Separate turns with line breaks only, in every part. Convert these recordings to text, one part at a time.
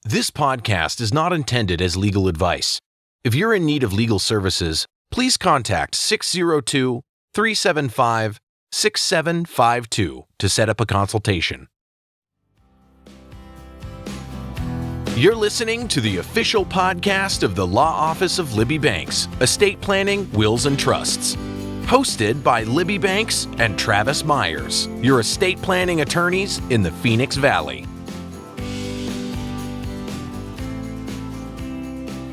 This podcast is not intended as legal advice. If you're in need of legal services, please contact 602-375-6752 to set up a consultation. You're listening to the official podcast of the Law Office of Libby Banks, Estate Planning, Wills, and Trusts. Hosted by Libby Banks and Travis Meyers, your estate planning attorneys in the Phoenix Valley.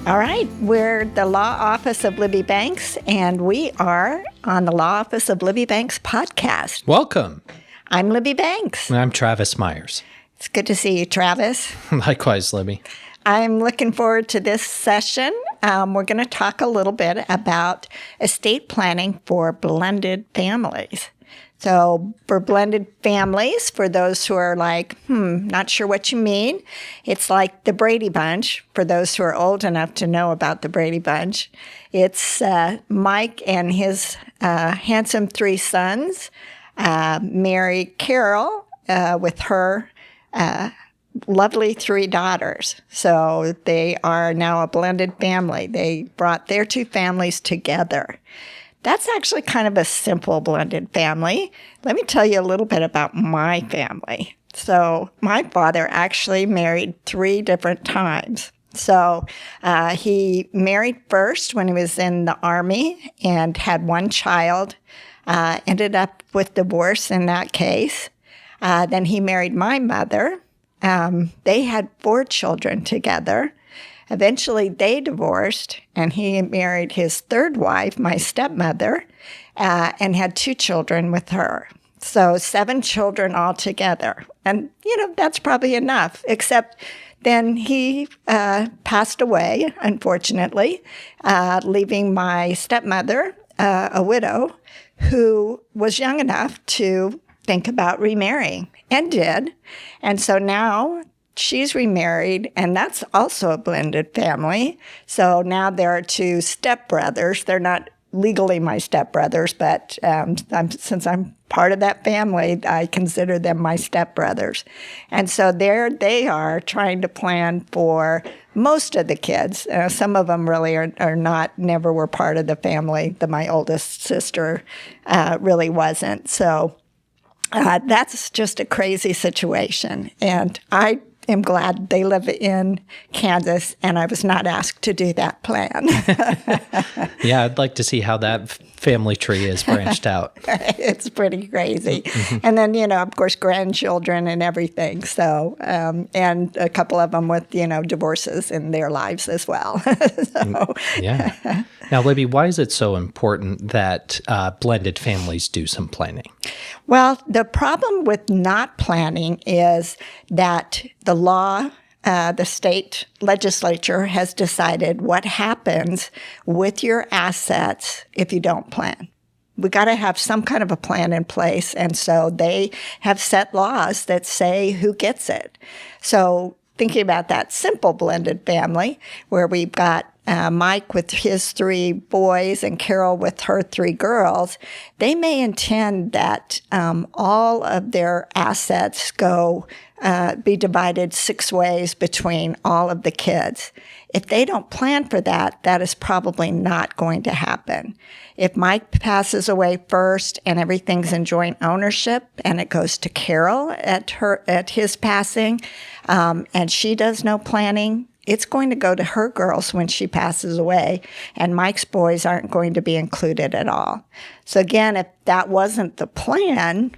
All right, we're the Law Office of Libby Banks, and we are on the Law Office of Libby Banks podcast.
Welcome.
I'm Libby Banks.
And I'm Travis Meyers.
It's good to see you, Travis.
Likewise, Libby.
I'm looking forward to this session. We're going to talk a little bit about estate planning for blended families. So for blended families, for those who are like, not sure what you mean, it's like the Brady Bunch, for those who are old enough to know about the Brady Bunch. It's Mike and his handsome three sons, marry Carol with her lovely three daughters. So they are now a blended family. They brought their two families together. That's actually kind of a simple blended family. Let me tell you a little bit about my family. So my father actually married 3 different times. So he married first when he was in the Army and had 1 child, ended up with divorce in that case. Then he married my mother. They had 4 children together. Eventually, they divorced, and he married his 3rd wife, my stepmother, and had 2 children with her. So 7 children altogether. And, that's probably enough, except then he passed away, unfortunately, leaving my stepmother, a widow, who was young enough to think about remarrying, and did. And so now she's remarried, and that's also a blended family. So now there are 2 stepbrothers. They're not legally my stepbrothers, but since I'm part of that family, I consider them my stepbrothers. And so there they are trying to plan for most of the kids. Some of them really are not, never were part of the family. My oldest sister really wasn't. So that's just a crazy situation. And I am glad they live in Kansas, and I was not asked to do that plan.
Yeah, I'd like to see how that family tree is branched out.
It's pretty crazy. Mm-hmm. And then, of course, grandchildren and everything. So, and a couple of them with, divorces in their lives as well. So.
Yeah. Now, Libby, why is it so important that blended families do some planning?
Well, the problem with not planning is that the law, the state legislature has decided what happens with your assets if you don't plan. We got to have some kind of a plan in place, and so they have set laws that say who gets it. So thinking about that simple blended family where we've got Mike with his 3 boys and Carol with her 3 girls, they may intend that all of their assets be divided 6 ways between all of the kids. If they don't plan for that, that is probably not going to happen. If Mike passes away first and everything's in joint ownership and it goes to Carol at his passing, and she does no planning, it's going to go to her girls when she passes away, and Mike's boys aren't going to be included at all. So again, if that wasn't the plan,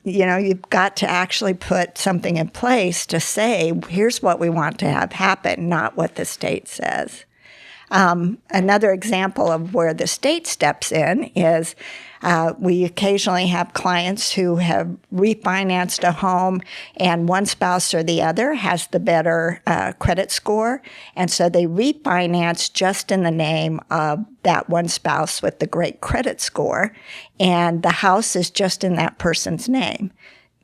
you've got to actually put something in place to say, here's what we want to have happen, not what the state says. Another example of where the state steps in is we occasionally have clients who have refinanced a home and one spouse or the other has the better credit score. And so they refinance just in the name of that one spouse with the great credit score. And the house is just in that person's name.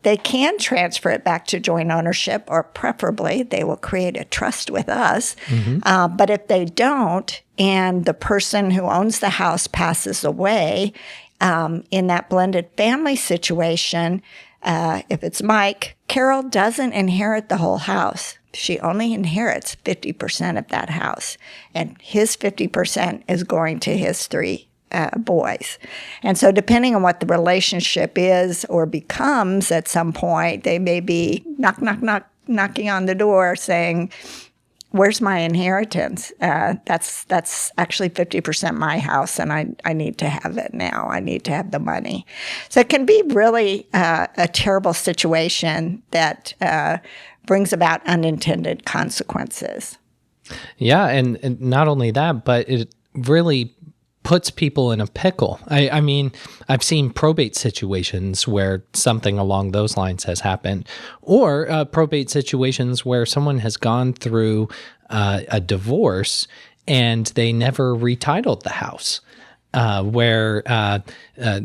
They can transfer it back to joint ownership, or preferably they will create a trust with us. Mm-hmm. But if they don't, and the person who owns the house passes away, in that blended family situation, if it's Mike, Carol doesn't inherit the whole house she only inherits 50% of that house. And his 50% is going to his 3 boys. And so depending on what the relationship is or becomes at some point, they may be knocking on the door saying, where's my inheritance? That's actually 50% my house, and I need to have it now. I need to have the money. So it can be really a terrible situation that brings about unintended consequences.
Yeah, and not only that, but it really puts people in a pickle. I mean, I've seen probate situations where something along those lines has happened, or probate situations where someone has gone through a divorce and they never retitled the house. Where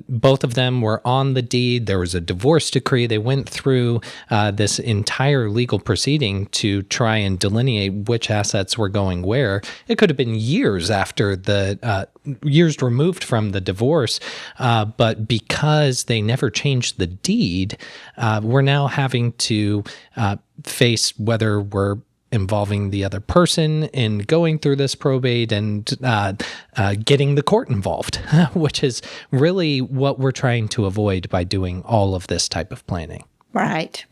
both of them were on the deed. There was a divorce decree. They went through this entire legal proceeding to try and delineate which assets were going where. It could have been years after years removed from the divorce, but because they never changed the deed, we're now having to face whether we're involving the other person in going through this probate and getting the court involved, which is really what we're trying to avoid by doing all of this type of planning.
Right.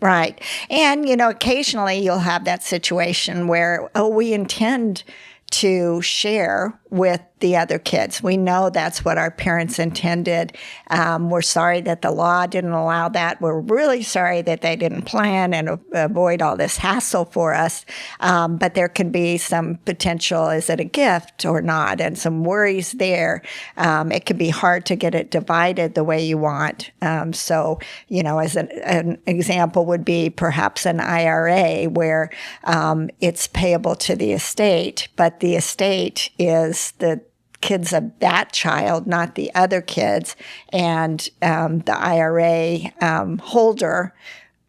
And, occasionally you'll have that situation where, we intend to share with the other kids. We know that's what our parents intended. We're sorry that the law didn't allow that. We're really sorry that they didn't plan and avoid all this hassle for us. But there can be some potential, is it a gift or not? And some worries there. It can be hard to get it divided the way you want. So, as an example would be perhaps an IRA where it's payable to the estate, but the estate is the kids of that child, not the other kids, and the IRA holder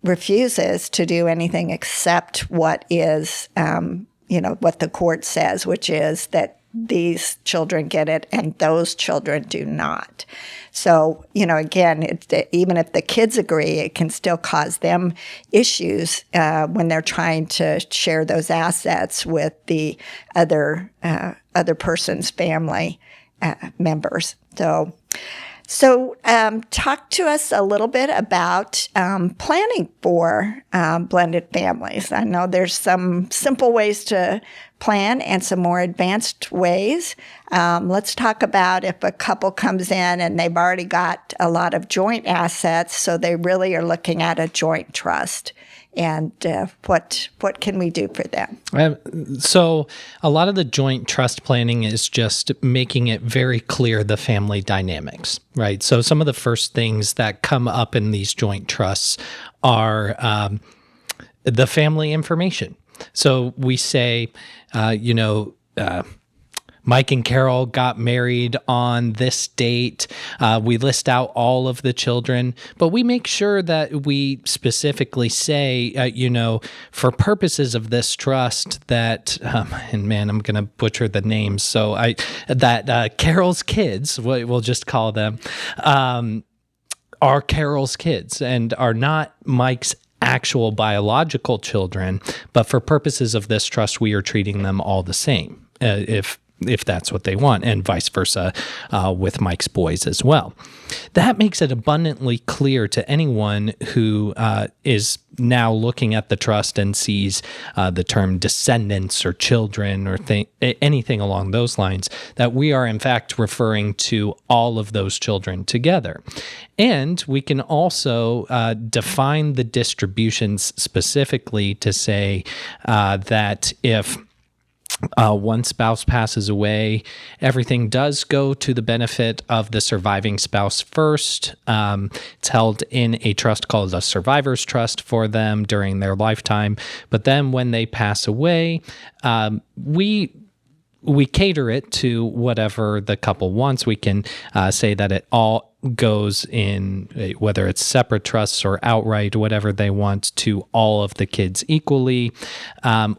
refuses to do anything except what is, what the court says, which is that these children get it and those children do not. So, again, even if the kids agree, it can still cause them issues when they're trying to share those assets with the other person's family members. So talk to us a little bit about planning for blended families. I know there's some simple ways to plan and some more advanced ways. Let's talk about if a couple comes in and they've already got a lot of joint assets, so they really are looking at a joint trust. And what can we do for them?
So a lot of the joint trust planning is just making it very clear the family dynamics, right? So some of the first things that come up in these joint trusts are the family information. So we say, Mike and Carol got married on this date. We list out all of the children, but we make sure that we specifically say, for purposes of this trust that, and man, I'm going to butcher the names. So Carol's kids, we'll just call them, are Carol's kids and are not Mike's actual biological children, but for purposes of this trust, we are treating them all the same, if that's what they want, and vice versa with Mike's boys as well. That makes it abundantly clear to anyone who is now looking at the trust and sees the term descendants or children or anything along those lines, that we are in fact referring to all of those children together. And we can also define the distributions specifically to say that if one spouse passes away, everything does go to the benefit of the surviving spouse first. It's held in a trust called a survivor's trust for them during their lifetime. But then when they pass away, we cater it to whatever the couple wants. We can say that it all goes in, whether it's separate trusts or outright, whatever they want, to all of the kids equally.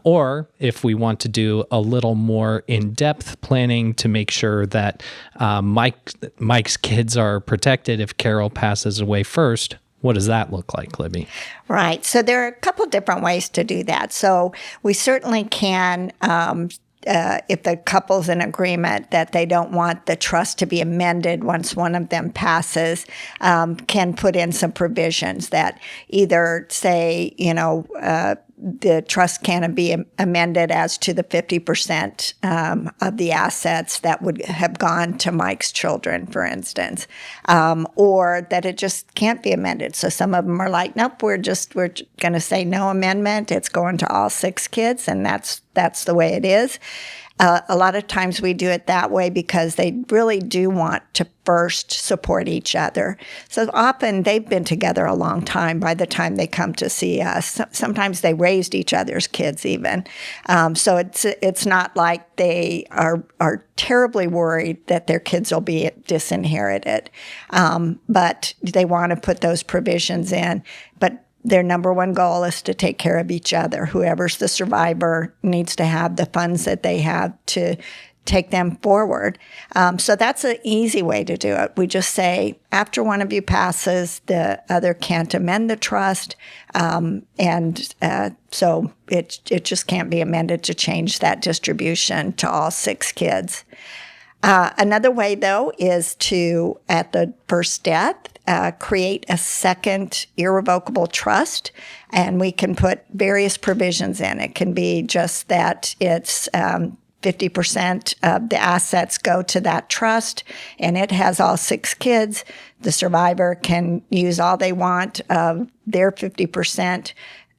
Or if we want to do a little more in-depth planning to make sure that Mike's kids are protected if Carol passes away first, What does that look like, Libby?
Right. So there are a couple different ways to do that. So we certainly can, if the couple's in agreement that they don't want the trust to be amended once one of them passes, can put in some provisions that either say, the trust can be amended as to the 50% of the assets that would have gone to Mike's children, for instance, or that it just can't be amended. So some of them are like, nope, we're going to say no amendment. It's going to all 6 kids, and that's the way it is. A lot of times we do it that way because they really do want to first support each other. So often they've been together a long time by the time they come to see us. Sometimes they raised each other's kids even. So it's not like they are terribly worried that their kids will be disinherited. But they want to put those provisions in. But their number one goal is to take care of each other. Whoever's the survivor needs to have the funds that they have to take them forward. So that's an easy way to do it. We just say, after one of you passes, the other can't amend the trust. So it just can't be amended to change that distribution to all 6 kids. Another way, though, is to, at the first death, create a second irrevocable trust, and we can put various provisions in. It can be just that it's 50% of the assets go to that trust, and it has all 6 kids. The survivor can use all they want of their 50%,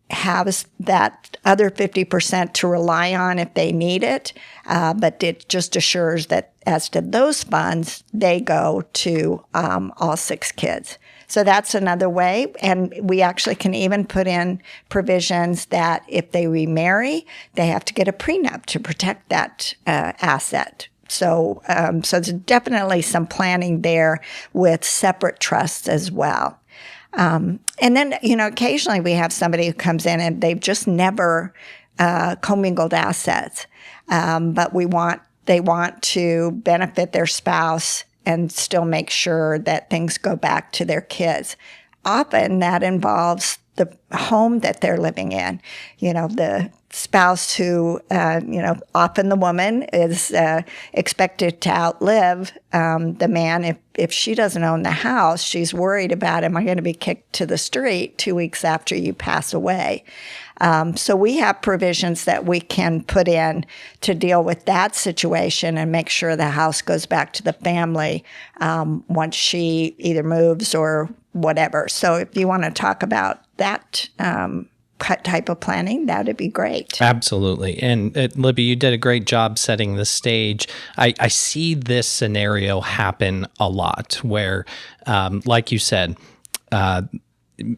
have that other 50% to rely on if they need it, but it just assures that as to those funds, they go to all 6 kids. So that's another way. And we actually can even put in provisions that if they remarry, they have to get a prenup to protect that asset. So there's definitely some planning there with separate trusts as well. And then, occasionally we have somebody who comes in and they've just never commingled assets, but they want to benefit their spouse and still make sure that things go back to their kids. Often that involves the home that they're living in. The spouse who, often the woman is expected to outlive the man. If she doesn't own the house, she's worried about, am I going to be kicked to the street 2 weeks after you pass away? So we have provisions that we can put in to deal with that situation and make sure the house goes back to the family once she either moves or whatever. So if you want to talk about that type of planning, that would be great.
Absolutely. And Libby, you did a great job setting the stage. I see this scenario happen a lot where, like you said,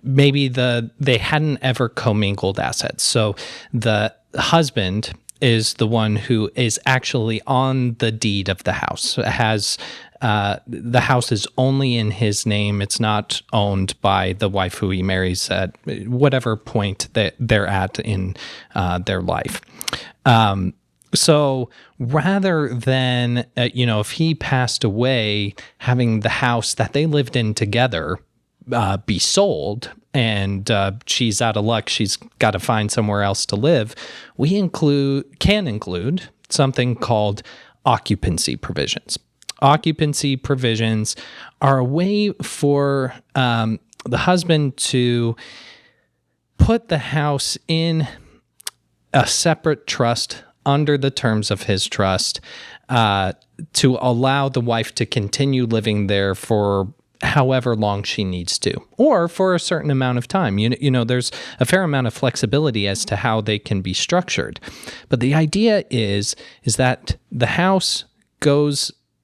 maybe they hadn't ever commingled assets. So the husband is the one who is actually on the deed of the house. The house is only in his name. It's not owned by the wife who he marries at whatever point that they're at in their life. So rather than, if he passed away, having the house that they lived in together be sold and she's out of luck, she's got to find somewhere else to live, we can include something called occupancy provisions. Occupancy provisions are a way for the husband to put the house in a separate trust under the terms of his trust to allow the wife to continue living there for however long she needs to, or for a certain amount of time. There's a fair amount of flexibility as to how they can be structured. But the idea is that the house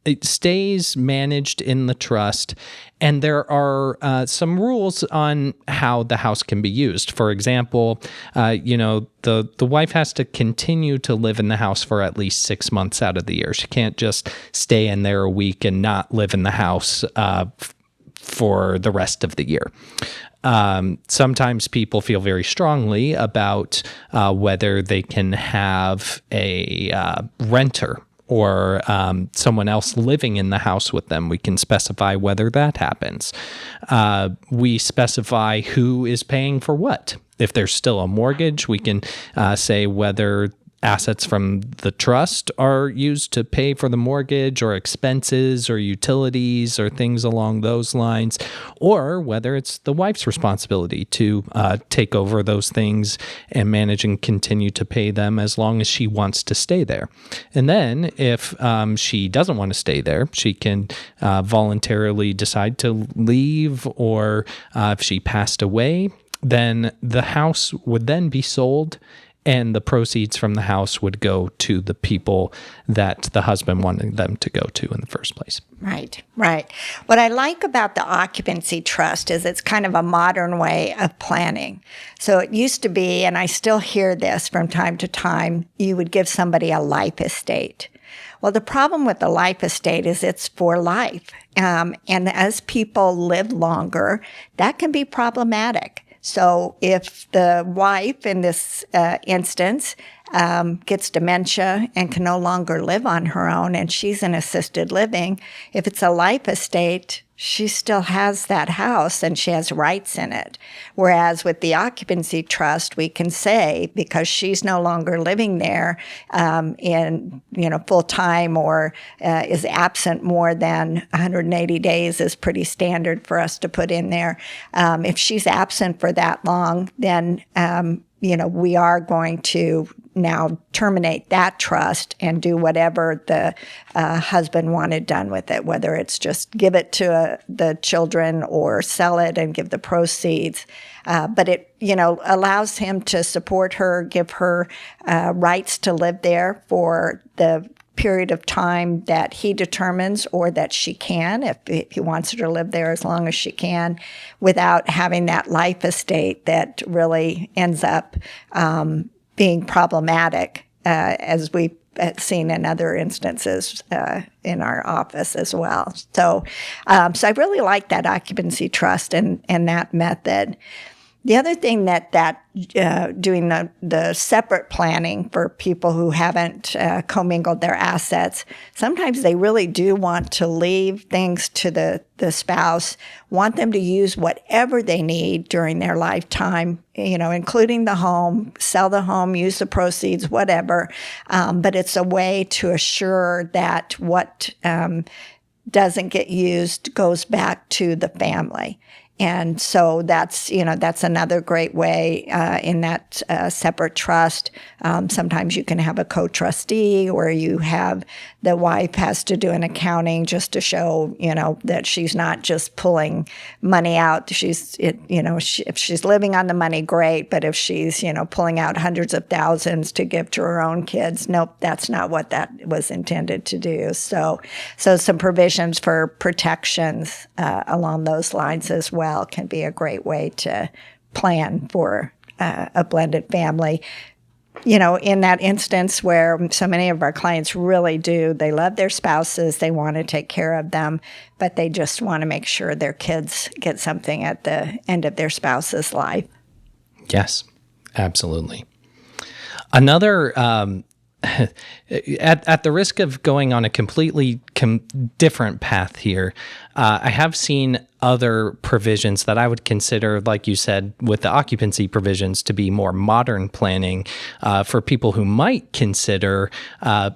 it stays managed in the trust, and there are some rules on how the house can be used. For example, the wife has to continue to live in the house for at least 6 months out of the year. She can't just stay in there a week and not live in the house for the rest of the year. Sometimes people feel very strongly about whether they can have a renter or someone else living in the house with them. We can specify whether that happens. We specify who is paying for what. If there's still a mortgage, we can say whether assets from the trust are used to pay for the mortgage, or expenses or utilities or things along those lines, or whether it's the wife's responsibility to take over those things and manage and continue to pay them as long as she wants to stay there. And then if she doesn't want to stay there, she can voluntarily decide to leave, or if she passed away, then the house would then be sold, and the proceeds from the house would go to the people that the husband wanted them to go to in the first place.
Right, right. What I like about the occupancy trust is it's kind of a modern way of planning. So it used to be, and I still hear this from time to time, you would give somebody a life estate. Well, the problem with the life estate is it's for life. And as people live longer, that can be problematic. So if the wife in this instance gets dementia and can no longer live on her own, and she's in assisted living, if it's a life estate, she still has that house and she has rights in it. Whereas with the occupancy trust, we can say, because she's no longer living there in full time, or is absent more than 180 days is pretty standard for us to put in there. If she's absent for that long, then we are going to now terminate that trust and do whatever the husband wanted done with it, whether it's just give it to the children or sell it and give the proceeds. But it, allows him to support her, give her rights to live there for the period of time that he determines, or that she can, if he wants her to live there as long as she can, without having that life estate that really ends up being problematic, as we've seen in other instances in our office as well. So I really like that occupancy trust and that method. The other thing that doing the separate planning for people who haven't commingled their assets, sometimes they really do want to leave things to the spouse, want them to use whatever they need during their lifetime, including the home, sell the home, use the proceeds, whatever. But it's a way to assure that what doesn't get used goes back to the family. And so that's another great way in that separate trust. Sometimes you can have a co-trustee where you have the wife has to do an accounting just to show, that she's not just pulling money out. If she's living on the money, great. But if she's, pulling out hundreds of thousands to give to her own kids, nope, that's not what that was intended to do. So some provisions for protections along those lines as well can be a great way to plan for a blended family. In that instance where so many of our clients really they love their spouses, they want to take care of them, but they just want to make sure their kids get something at the end of their spouse's life.
Yes, absolutely. Another at the risk of going on a completely different path here, I have seen other provisions that I would consider, like you said, with the occupancy provisions, to be more modern planning for people who might consider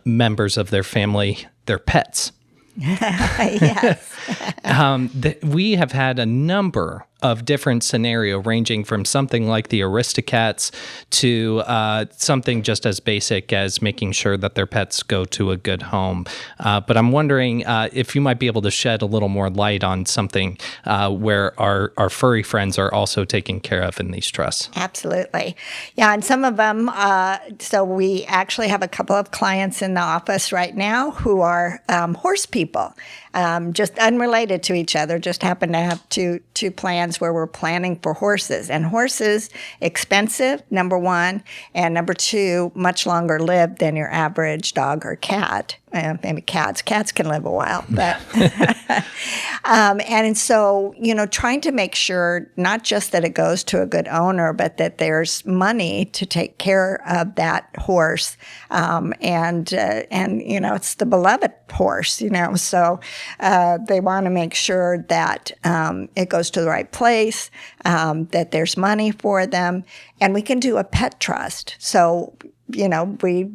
members of their family their pets.
Yes.
We have had a number of different scenario ranging from something like the Aristocats to something just as basic as making sure that their pets go to a good home. But I'm wondering if you might be able to shed a little more light on something where our furry friends are also taken care of in these trusts.
Absolutely. Yeah, and some of them, so we actually have a couple of clients in the office right now who are horse people. Just unrelated to each other, just happen to have two plans where we're planning for horses. And horses, expensive, number one, and number two, much longer lived than your average dog or cat. maybe cats. Cats can live a while, but and so trying to make sure not just that it goes to a good owner, but that there's money to take care of that horse, and it's the beloved horse, so they want to make sure that it goes to the right place, that there's money for them, and we can do a pet trust. So we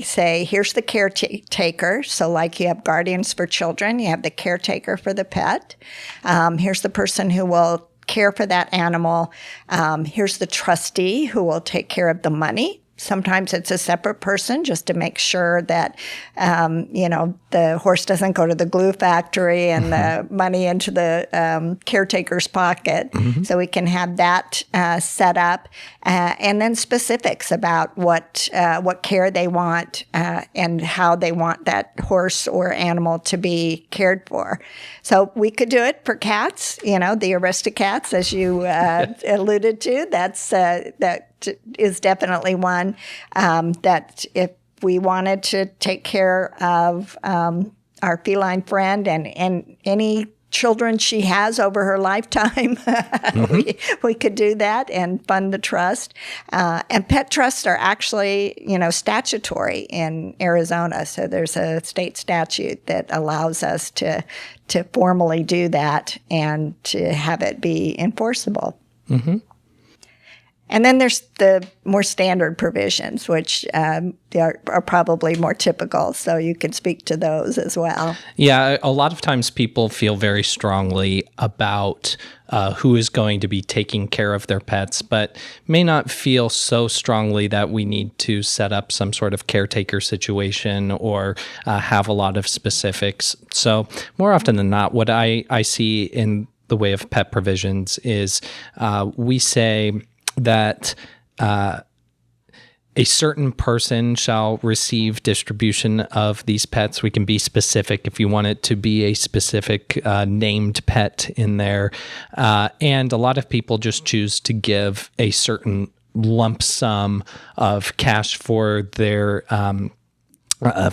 say, here's the caretaker. So like you have guardians for children, you have the caretaker for the pet. Here's the person who will care for that animal. Here's the trustee who will take care of the money. Sometimes it's a separate person just to make sure that, the horse doesn't go to the glue factory and the money into the caretaker's pocket. So we can have that set up, and then specifics about what care they want and how they want that horse or animal to be cared for. So we could do it for cats, the Aristocats, as you alluded to. That is definitely one that if we wanted to take care of our feline friend and any children she has over her lifetime, we could do that and fund the trust. And pet trusts are actually, statutory in Arizona. So there's a state statute that allows us to formally do that and to have it be enforceable. And then there's the more standard provisions, which are probably more typical. So you can speak to those as well.
Yeah, a lot of times people feel very strongly about who is going to be taking care of their pets, but may not feel so strongly that we need to set up some sort of caretaker situation or have a lot of specifics. So more often than not, what I see in the way of pet provisions is we say that a certain person shall receive distribution of these pets. We can be specific if you want it to be a specific named pet in there. And a lot of people just choose to give a certain lump sum of cash for their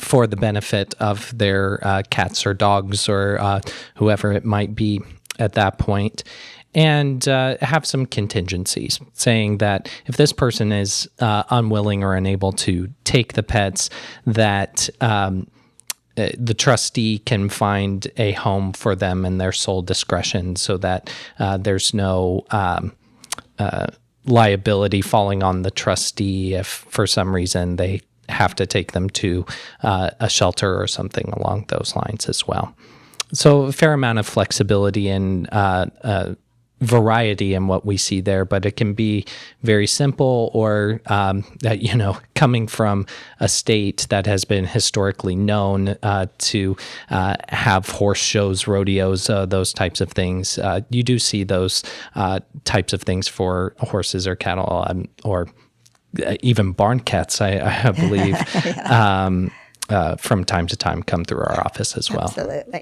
for the benefit of their cats or dogs or whoever it might be at that point. And have some contingencies, saying that if this person is unwilling or unable to take the pets, that the trustee can find a home for them in their sole discretion, so that there's no liability falling on the trustee if for some reason they have to take them to a shelter or something along those lines as well. So a fair amount of flexibility and variety in what we see there, but it can be very simple or, coming from a state that has been historically known to have horse shows, rodeos, those types of things. You do see those types of things for horses or cattle or even barn cats, I believe. From time to time come through our office as well.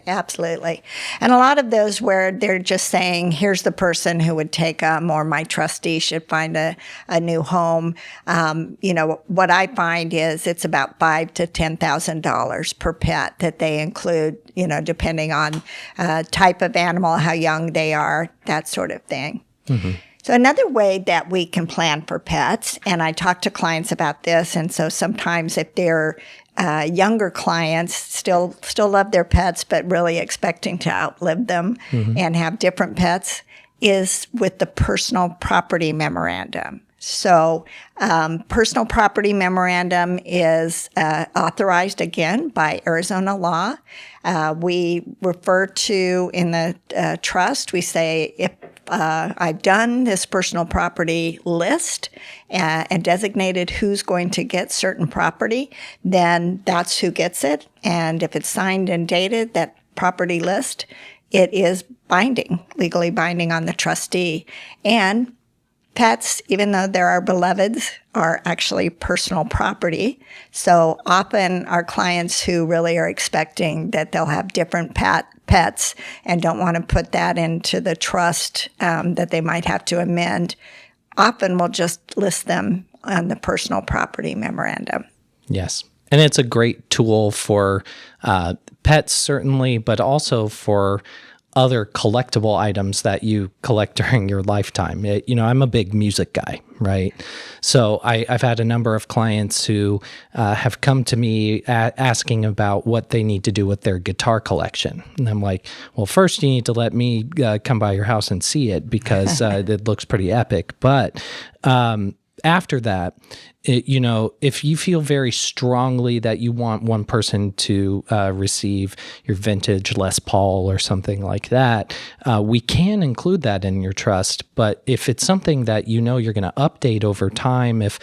Absolutely. And a lot of those where they're just saying, here's the person who would take them, or my trustee should find a new home. What I find is it's about $5,000 to $10,000 per pet that they include, depending on type of animal, how young they are, that sort of thing. So another way that we can plan for pets, and I talk to clients about this, and so sometimes if they're younger clients still love their pets, but really expecting to outlive them and have different pets, is with the personal property memorandum. So personal property memorandum is authorized, again, by Arizona law. We refer to in the trust, we say, if I've done this personal property list and designated who's going to get certain property, then that's who gets it. And if it's signed and dated, that property list, it is binding, legally binding on the trustee. And pets, even though they're our beloveds, are actually personal property. So often our clients who really are expecting that they'll have different pets and don't want to put that into the trust that they might have to amend, often will just list them on the personal property memorandum.
Yes. And it's a great tool for pets, certainly, but also for other collectible items that you collect during your lifetime. I'm a big music guy, right? So I've had a number of clients who have come to me asking about what they need to do with their guitar collection. And I'm like, well, first you need to let me come by your house and see it because it looks pretty epic. But after that, if you feel very strongly that you want one person to receive your vintage Les Paul or something like that, we can include that in your trust. But if it's something that you're going to update over time, if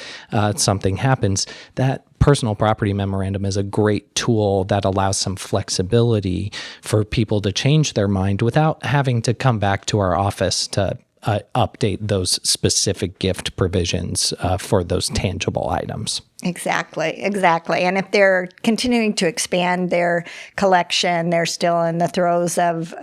something happens, that personal property memorandum is a great tool that allows some flexibility for people to change their mind without having to come back to our office to update those specific gift provisions for those tangible items.
Exactly. And if they're continuing to expand their collection, they're still in the throes of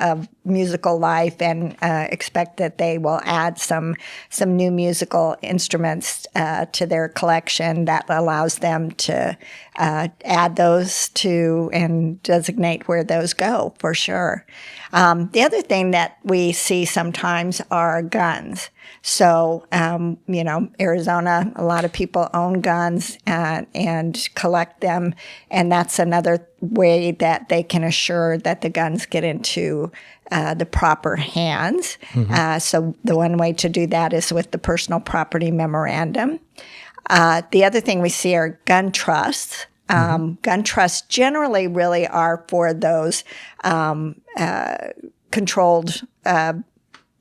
musical life and expect that they will add some new musical instruments to their collection, that allows them to add those to and designate where those go, for sure. The other thing that we see sometimes are guns. So, Arizona, a lot of people own guns and collect them. And that's another way that they can assure that the guns get into the proper hands. Mm-hmm. So the one way to do that is with the personal property memorandum. The other thing we see are gun trusts. Gun trusts generally really are for those controlled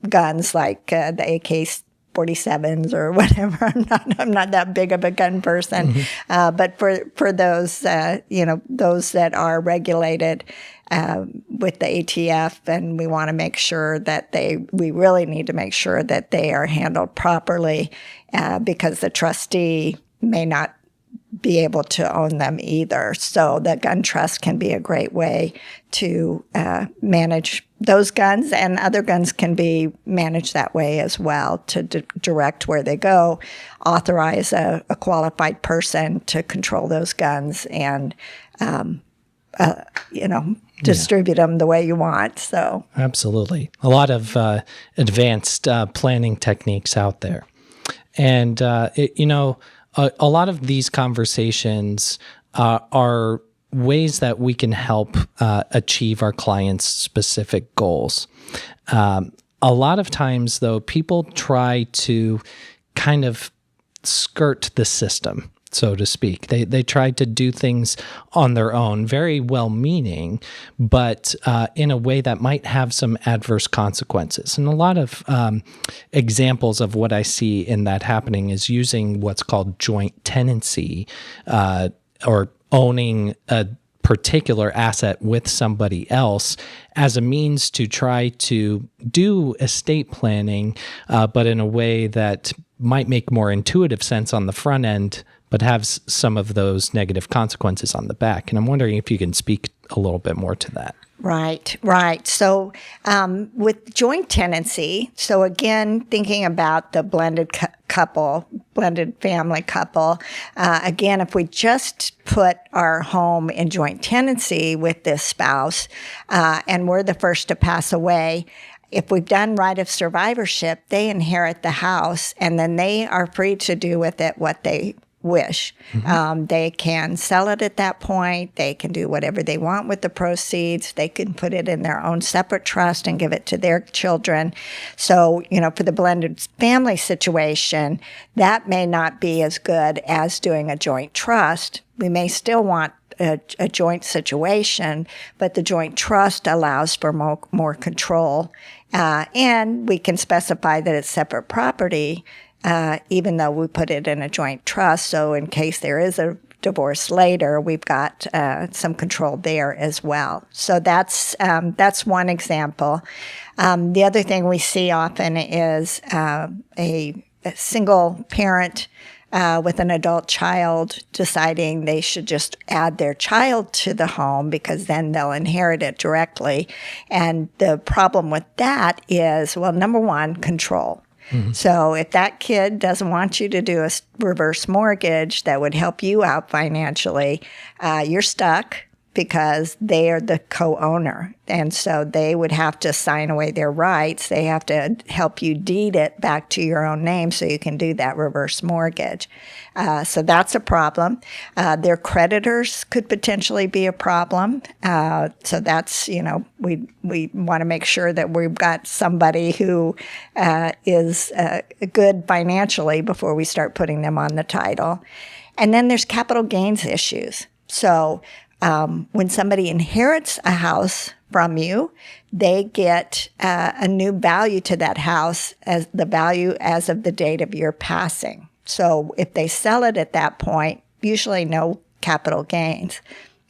guns like the AK-47s or whatever. I'm not that big of a gun person, but for those those that are regulated with the ATF, and we want to make sure that we really need to make sure that they are handled properly, because the trustee may not be able to own them either. So the gun trust can be a great way to manage those guns, and other guns can be managed that way as well, to direct where they go, authorize a qualified person to control those guns, and distribute them the way you want. So absolutely,
a lot of advanced planning techniques out there, and a lot of these conversations are ways that we can help achieve our clients' specific goals. A lot of times, though, people try to kind of skirt the system, so to speak. They try to do things on their own, very well-meaning, but in a way that might have some adverse consequences. And a lot of examples of what I see in that happening is using what's called joint tenancy, or owning a particular asset with somebody else as a means to try to do estate planning, but in a way that might make more intuitive sense on the front end, but has some of those negative consequences on the back. And I'm wondering if you can speak a little bit more to that.
Right. So with joint tenancy, so again, thinking about the blended family couple, again, if we just put our home in joint tenancy with this spouse, and we're the first to pass away, if we've done right of survivorship, they inherit the house, and then they are free to do with it what they wish. Mm-hmm. They can sell it at that point. They can do whatever they want with the proceeds. They can put it in their own separate trust and give it to their children. So, for the blended family situation, that may not be as good as doing a joint trust. We may still want a joint situation, but the joint trust allows for more control. And we can specify that it's separate property, even though we put it in a joint trust. So in case there is a divorce later, we've got some control there as well. So that's one example. The other thing we see often is a single parent with an adult child deciding they should just add their child to the home because then they'll inherit it directly. And the problem with that is, well, number one, control. So if that kid doesn't want you to do a reverse mortgage that would help you out financially, you're stuck because they are the co-owner. And so they would have to sign away their rights. They have to help you deed it back to your own name so you can do that reverse mortgage. So that's a problem. Their creditors could potentially be a problem. So that's, we want to make sure that we've got somebody who is good financially before we start putting them on the title. And then there's capital gains issues. So when somebody inherits a house from you, they get a new value to that house as the value as of the date of your passing. So if they sell it at that point, usually no capital gains.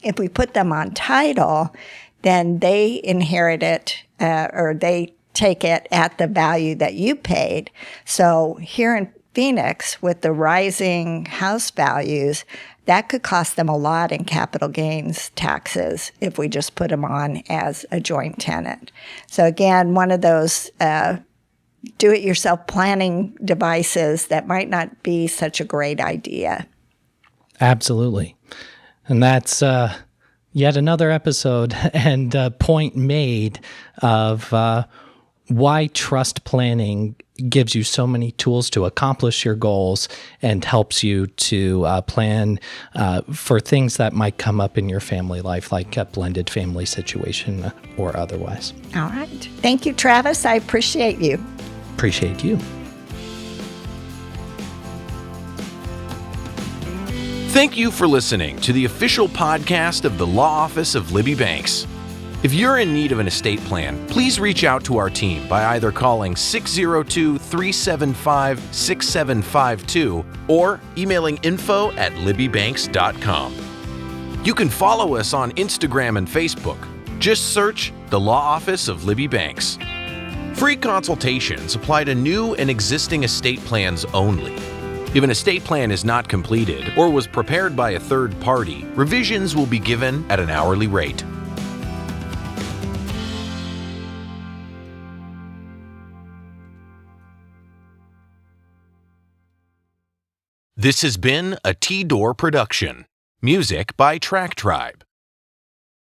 If we put them on title, then they inherit it or they take it at the value that you paid. So here in Phoenix, with the rising house values, that could cost them a lot in capital gains taxes if we just put them on as a joint tenant. So again, one of those do-it-yourself planning devices that might not be such a great idea.
Absolutely. And that's yet another episode and point made of why trust planning gives you so many tools to accomplish your goals and helps you to plan for things that might come up in your family life, like a blended family situation or otherwise.
All right. Thank you, Travis. I appreciate you.
Appreciate you.
Thank you for listening to the official podcast of the Law Office of Libby Banks. If you're in need of an estate plan, please reach out to our team by either calling 602-375-6752 or emailing info@libbybanks.com. You can follow us on Instagram and Facebook. Just search the Law Office of Libby Banks. Free consultations apply to new and existing estate plans only. If an estate plan is not completed or was prepared by a third party, revisions will be given at an hourly rate. This has been a T-Door production. Music by Track Tribe.